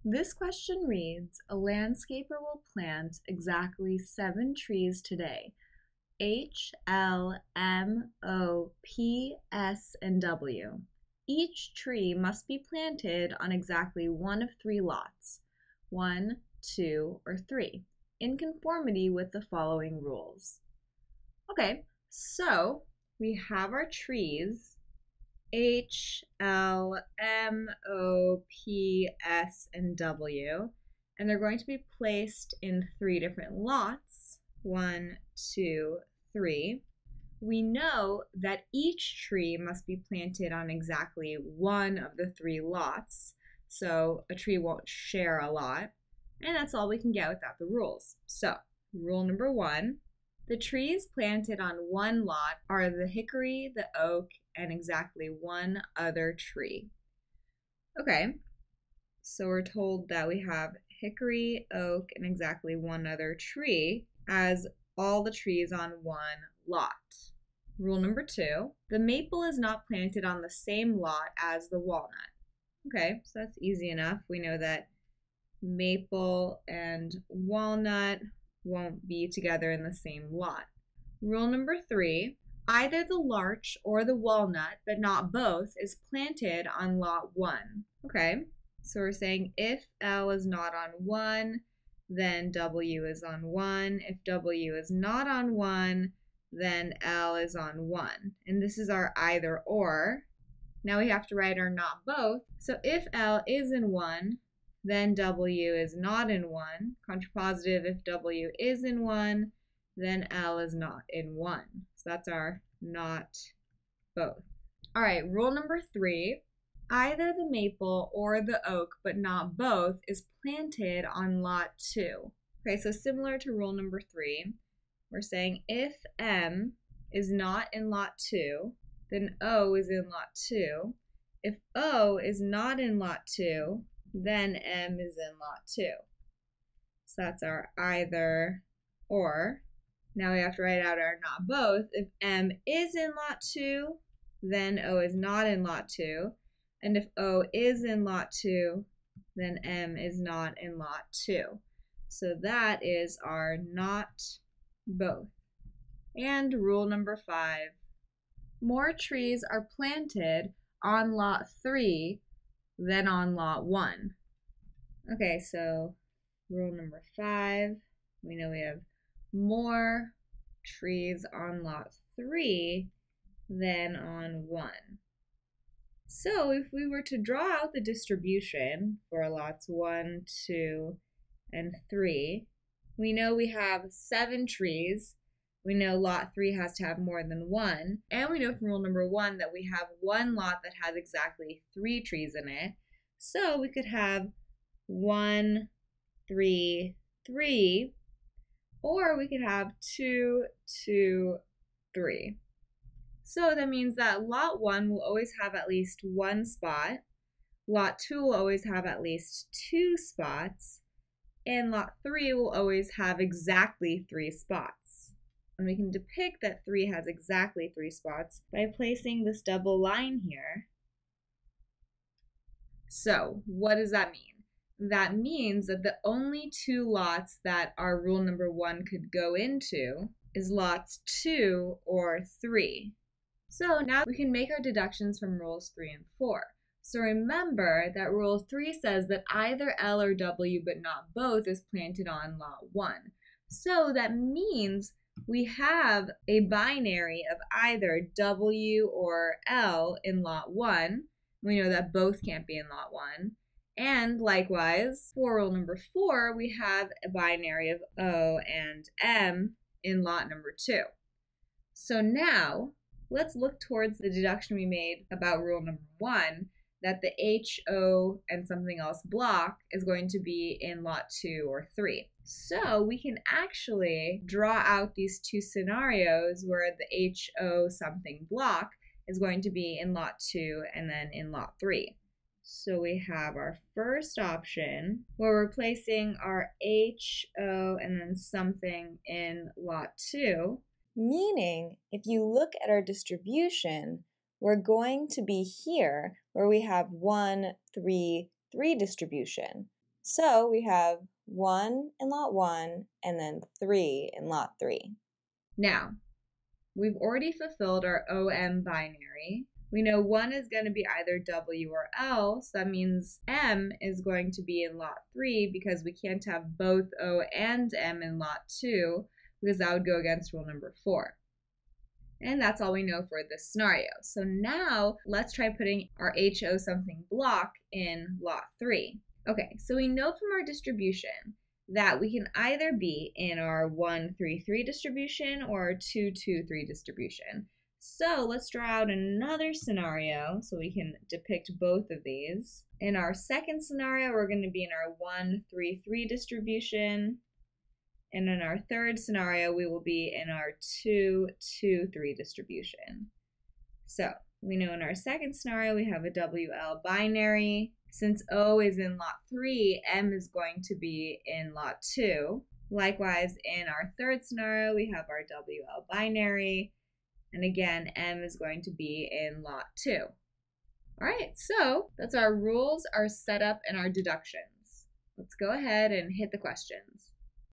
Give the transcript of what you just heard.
This question reads, a landscaper will plant exactly 7 trees today. H, L, M, O, P, S, and W. Each tree must be planted on exactly one of 3 lots, 1, 2, or 3, in conformity with the following rules. Okay, so we have our trees, H, L, M, O, P, S, and W, and they're going to be placed in 3 different lots, 1, 2, 3. We know that each tree must be planted on exactly one of the 3 lots, so a tree won't share a lot, and that's all we can get without the rules. So, rule number 1, the trees planted on one lot are the hickory, the oak, and exactly one other tree. Okay, so we're told that we have hickory, oak, and exactly one other tree as all the trees on one lot. Rule number 2, the maple is not planted on the same lot as the walnut. Okay, so that's easy enough. We know that maple and walnut won't be together in the same lot. Rule number 3, either the larch or the walnut, but not both, is planted on lot 1. Okay, so we're saying if L is not on 1, then W is on 1. If W is not on 1, then L is on 1. And this is our either or. Now we have to write our not both. So if L is in 1, then W is not in 1. Contrapositive, if W is in 1, then L is not in 1. So that's our not both. All right, rule number 3, either the maple or the oak, but not both, is planted on lot 2. Okay, so similar to rule number 3, we're saying if M is not in lot 2, then O is in lot 2. If O is not in lot 2, then M is in lot 2. So that's our either or. Now we have to write out our not both. If M is in lot 2, then O is not in lot 2. And if O is in lot 2, then M is not in lot 2. So that is our not both. And rule number 5, more trees are planted on lot 3 than on lot 1. Okay, so rule number 5, we know we have more trees on lot 3 than on 1. So if we were to draw out the distribution for lots 1, 2, and 3, we know we have 7 trees. We know lot 3 has to have more than 1. And we know from rule number 1 that we have one lot that has exactly 3 trees in it. So we could have 1, 3, 3, or we could have 2, 2, 3. So that means that lot 1 will always have at least 1 spot, lot 2 will always have at least 2 spots, and lot 3 will always have exactly 3 spots. And we can depict that 3 has exactly 3 spots by placing this double line here. So what does that mean? That means that the only 2 lots that our rule number 1 could go into is lots 2 or 3. So now we can make our deductions from rules 3 and 4. So remember that rule 3 says that either L or W but not both is planted on lot 1. So that means we have a binary of either W or L in lot 1. We know that both can't be in lot 1. And likewise, for rule number 4, we have a binary of O and M in lot number 2. So now, let's look towards the deduction we made about rule number 1, that the H, O, and something else block is going to be in lot 2 or 3. So we can actually draw out these 2 scenarios where the H, O, something block is going to be in lot 2 and then in lot 3. So we have our first option where we're placing our H, O, and then something in lot 2. Meaning, if you look at our distribution, we're going to be here where we have 1, 3, 3 distribution. So we have 1 in lot 1 and then 3 in lot 3. Now, we've already fulfilled our OM binary. We know 1 is going to be either W or L, so that means M is going to be in lot 3 because we can't have both O and M in lot 2 because that would go against rule number 4. And that's all we know for this scenario. So now let's try putting our HO something block in lot 3. Okay, so we know from our distribution that we can either be in our 1, 3, 3 distribution or 2, 2, 3 distribution. So let's draw out another scenario so we can depict both of these. In our second scenario, we're going to be in our 1, 3, 3 distribution. And in our third scenario, we will be in our 2, 2, 3 distribution. So we know in our second scenario, we have a WL binary. Since O is in lot 3, M is going to be in lot 2. Likewise, in our third scenario, we have our WL binary. And again, M is going to be in lot 2. All right, so that's our rules, our setup, and our deductions. Let's go ahead and hit the questions.